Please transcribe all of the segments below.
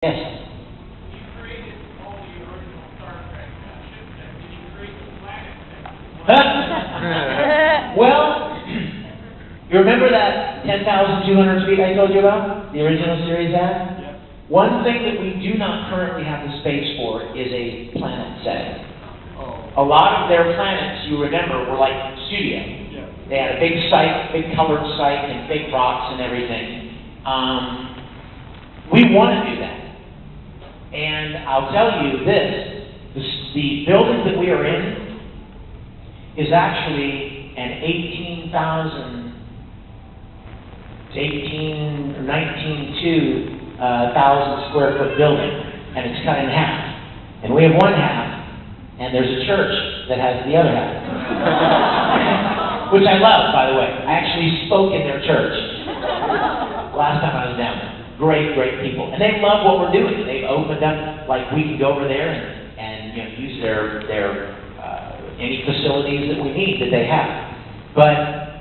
Yes. You created all the original Star Trek ships that did you create the planet? Well, you remember that 10,200 feet I told you about? The original series had? Yep. One thing that we do not currently have the space for is a planet setting. A lot of their planets, you remember, were like studio. Yeah. They had a big site, big colored site, and big rocks and everything. We want to do that. And I'll tell you this, the building that we are in is actually an 19.2 thousand square foot building, and it's cut in half. And we have one half, and there's a church that has the other half. Which I love, by the way. I actually spoke in their church last time I was down there. Great, great people. And they love what we're doing. They've opened up, like we can go over there and use their any facilities that we need that they have. But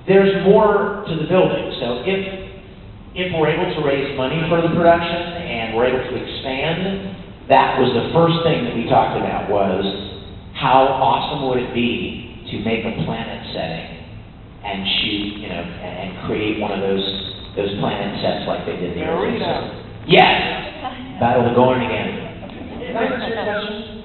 there's more to the building. So if we're able to raise money for the production and we're able to expand, that was the first thing that we talked about, was how awesome would it be to make a planet setting and shoot, and create one of those planet sets like they did the original. Yes! Battle of Gorn again. Did I answer your question?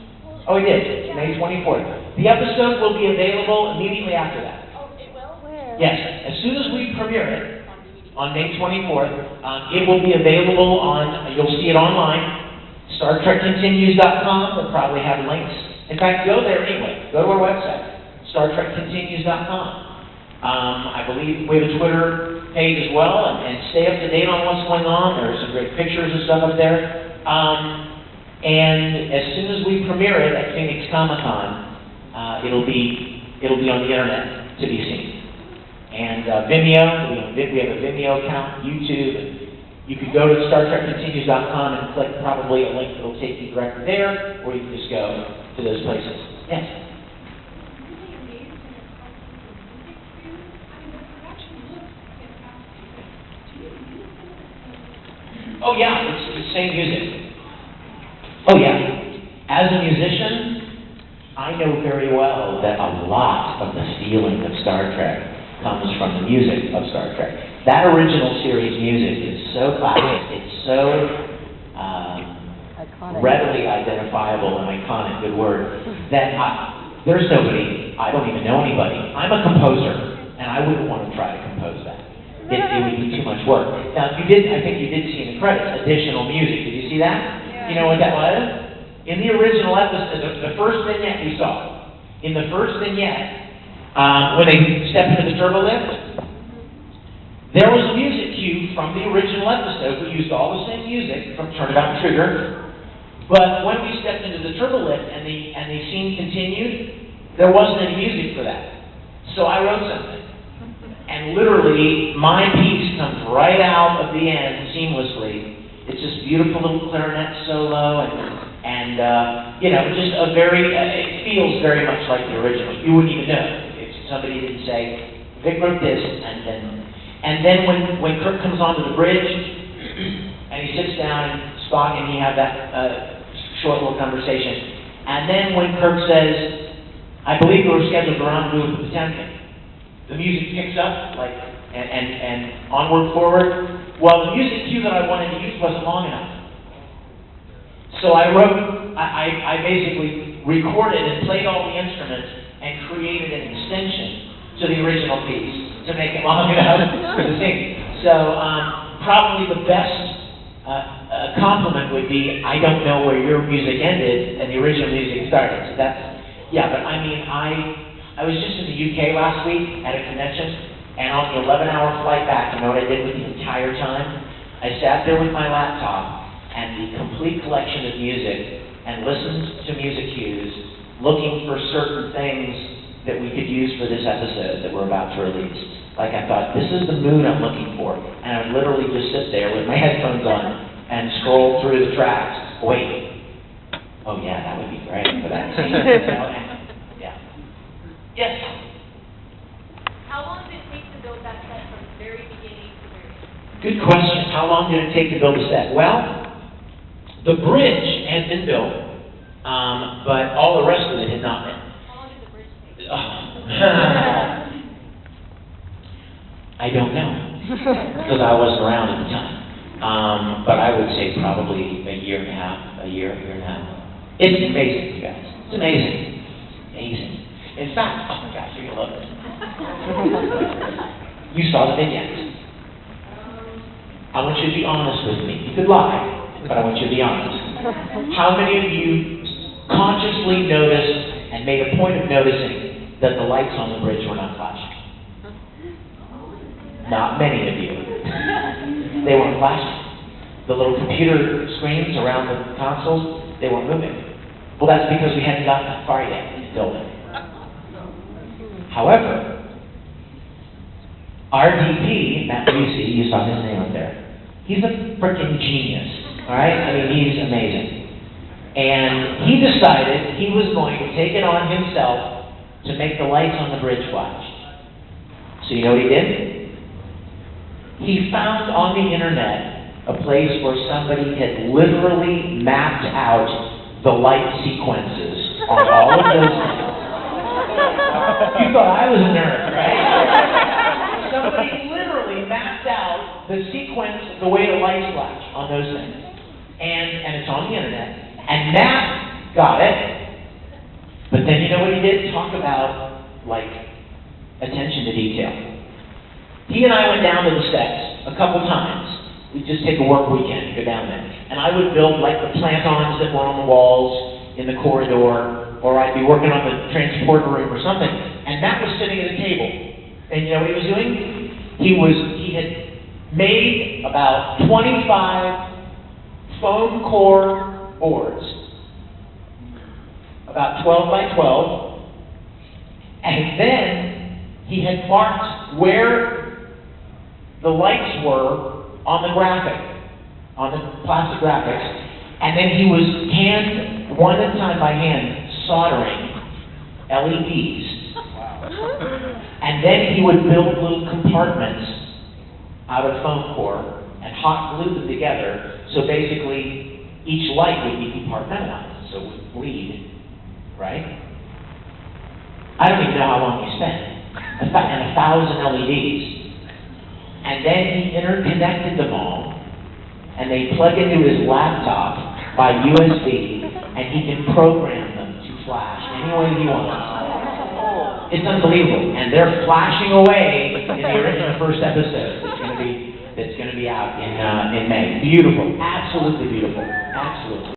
Oh, we did. May 24th. The episode will be available immediately after that. Oh, it will? Where? Yes. As soon as we premiere it on May 24th, it will be available you'll see it online, StarTrekContinues.com. They'll probably have links. In fact, go there anyway. Go to our website, StarTrekContinues.com. I believe we have a Twitter page as well, and stay up to date on what's going on. There are some great pictures and stuff up there. And as soon as we premiere it at Phoenix Comic-Con, it'll be on the internet to be seen. And Vimeo, we have a Vimeo account, YouTube. You could go to StarTrekContinues.com and click probably a link that'll take you directly there, or you can just go to those places. Yes. Oh yeah, it's the same music. Oh yeah. As a musician, I know very well that a lot of the feeling of Star Trek comes from the music of Star Trek. That original series music is so classic, it's so readily identifiable and iconic, good word, that there's nobody, I don't even know anybody. I'm a composer, and I wouldn't want to try to compose that. It would be too much work. Now, I think you did see in the credits, additional music. Did you see that? Yeah. You know what that was? In the original episode, the first vignette we saw, in the first vignette, when they step into the turbo lift, there was a music cue from the original episode. We used all the same music from Turnabout and Trigger, but when we stepped into the turbo lift and the scene continued, there wasn't any music for that. So I wrote something. And literally, my piece comes right out of the end seamlessly. It's this beautiful little clarinet solo, and just a very, it feels very much like the original. You wouldn't even know if somebody didn't say, Vic wrote this, and then when Kirk comes onto the bridge, and he sits down, and Spock and he have that short little conversation, and then when Kirk says, I believe we were scheduled to rendezvous with the Potemkin, the music picks up, and onward, forward. Well, the music cue that I wanted to use wasn't long enough. So I basically recorded and played all the instruments and created an extension to the original piece to make it long enough for the singing. So probably the best compliment would be, I don't know where your music ended and the original music started. So but I mean, I was just in the UK last week at a convention, and on the 11-hour flight back, you know what I did with the entire time? I sat there with my laptop and the complete collection of music and listened to music cues, looking for certain things that we could use for this episode that we're about to release. Like I thought, this is the mood I'm looking for. And I would literally just sit there with my headphones on and scroll through the tracks. Wait. Oh yeah, that would be great for that scene. Yes? How long did it take to build that set from very beginning to very end? Good question. How long did it take to build a set? Well, the bridge had been built, but all the rest of it had not been. How long did the bridge take? I don't know, because I wasn't around at the time. But I would say probably a year and a half, a year and a half. It's amazing, you guys. It's amazing. Amazing. In fact, oh my gosh, you're going to love this. You saw the vignette. I want you to be honest with me. You could lie, but I want you to be honest. How many of you consciously noticed and made a point of noticing that the lights on the bridge were not flashing? Not many of you. They weren't flashing. The little computer screens around the consoles, they weren't moving. Well, that's because we hadn't gotten that far yet in building. However, our DP, Matt Busey, you saw his name up there. He's a freaking genius, all right? I mean, he's amazing. And he decided he was going to take it on himself to make the lights on the bridge flash. So you know what he did? He found on the internet a place where somebody had literally mapped out the light sequences on all of those things. You thought I was a nerd, right? Somebody literally mapped out the sequence, the way the lights flash on those things. And it's on the internet. And Matt got it. But then you know what he did? Talk about, like, attention to detail. He and I went down to the sets a couple times. We'd just take a work weekend and go down there. And I would build, like, the plantons that were on the walls in the corridor, or I'd be working on the transport room or something. And Matt was sitting at a table. And you know what he was doing? He had made about 25 foam core boards, about 12 by 12, and then he had marked where the lights were on the graphic, on the plastic graphics, and then he was one at a time by hand, soldering LEDs. And then he would build little compartments out of foam core and hot glue them together, so basically each light would be compartmentalized, so it would bleed, right? I don't even know how long he spent, and 1,000 LEDs. And then he interconnected them all, and they plug into his laptop by USB, and he can program them to flash any way he wants. It's unbelievable, and they're flashing away in the first episode. It's going to be out in May. Beautiful, absolutely beautiful, absolutely.